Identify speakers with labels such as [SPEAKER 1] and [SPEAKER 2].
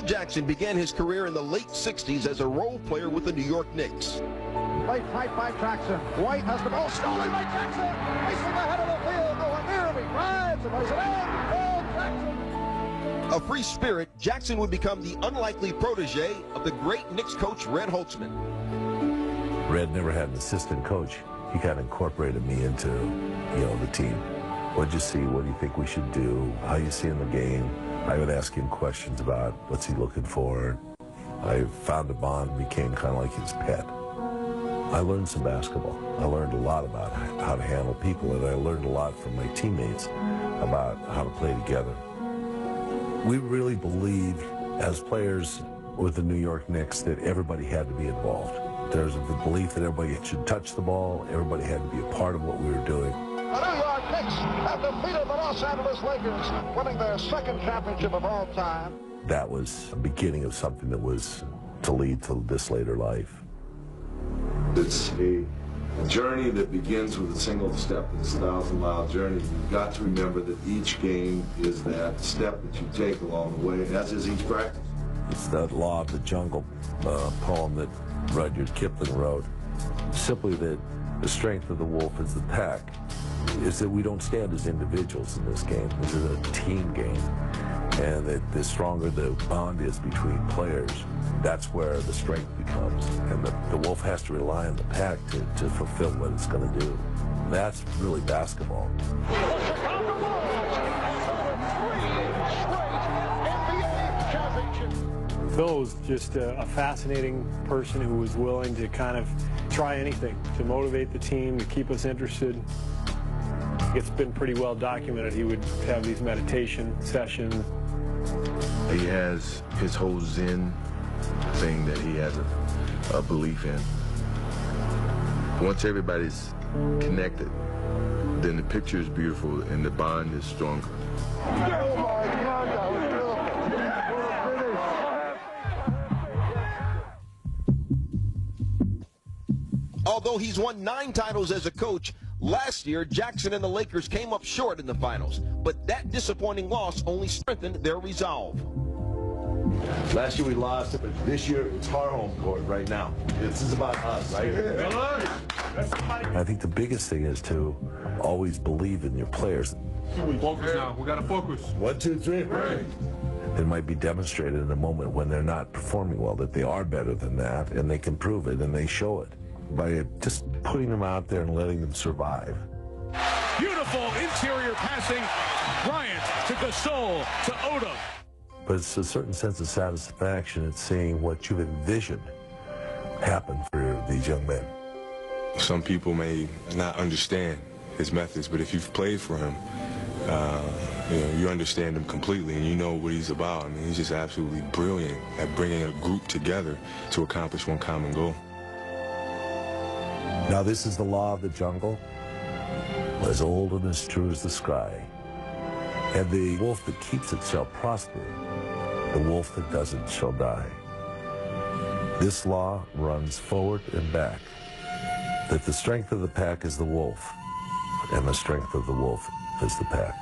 [SPEAKER 1] Jackson began his career in the late 60s as a role player with the New York Knicks.
[SPEAKER 2] Late fight by Jackson. White has the ball stolen by Jackson. Racing ahead of the field. Going near him. He drives and lays it in. Oh, Jackson.
[SPEAKER 1] A free spirit, Jackson would become the unlikely protege of the great Knicks coach Red Holtzman.
[SPEAKER 3] Red never had an assistant coach. He kind of incorporated me into, the team. What'd you see? What do you think we should do? How you see in the game? I would ask him questions about what's he looking for. I found a bond, became kind of like his pet. I learned some basketball. I learned a lot about how to handle people, and I learned a lot from my teammates about how to play together. We really believed, as players with the New York Knicks, that everybody had to be involved. There's the belief that everybody should touch the ball, everybody had to be a part of what we were doing.
[SPEAKER 2] The New York Knicks have defeated the Los Angeles Lakers, winning their second championship of all time.
[SPEAKER 3] That was the beginning of something that was to lead to this later life.
[SPEAKER 4] It's a journey that begins with a single step. It's a 1,000-mile journey. You've got to remember that each game is that step that you take along the way, as is each practice.
[SPEAKER 3] It's that law of the jungle poem that Rudyard Kipling wrote. Simply that the strength of the wolf is the pack. Is that we don't stand as individuals in this game. This is a team game. And that the stronger the bond is between players, that's where the strength becomes. And the wolf has to rely on the pack to fulfill what it's going to do. That's really basketball.
[SPEAKER 5] Phil was just a fascinating person who was willing to kind of try anything to motivate the team, to keep us interested. It's been pretty well documented. He would have these meditation sessions.
[SPEAKER 4] He has his whole Zen thing that he has a belief in. Once everybody's connected, then the picture is beautiful and the bond is stronger.
[SPEAKER 2] Oh my God, that was beautiful.
[SPEAKER 1] Although he's won 9 titles as a coach, last year Jackson and the Lakers came up short in the finals, but that disappointing loss only strengthened their resolve.
[SPEAKER 3] Last year we lost, but this year it's our home court right now. This is about us, right? I think the biggest thing is to always believe in your players.
[SPEAKER 6] Focus now. We got to focus.
[SPEAKER 3] 1, 2, 3. Right. It might be demonstrated in a moment when they're not performing well that they are better than that, and they can prove it, and they show it by just putting them out there and letting them survive.
[SPEAKER 6] Beautiful interior passing. Bryant to Gasol to Odom.
[SPEAKER 3] But it's a certain sense of satisfaction at seeing what you've envisioned happen for these young men.
[SPEAKER 7] Some people may not understand his methods, but if you've played for him, you understand him completely and you know what he's about. I mean, he's just absolutely brilliant at bringing a group together to accomplish one common goal.
[SPEAKER 3] Now this is the law of the jungle, as old and as true as the sky. And the wolf that keeps it shall prosper. The wolf that doesn't shall die. This law runs forward and back, that the strength of the pack is the wolf, and the strength of the wolf is the pack.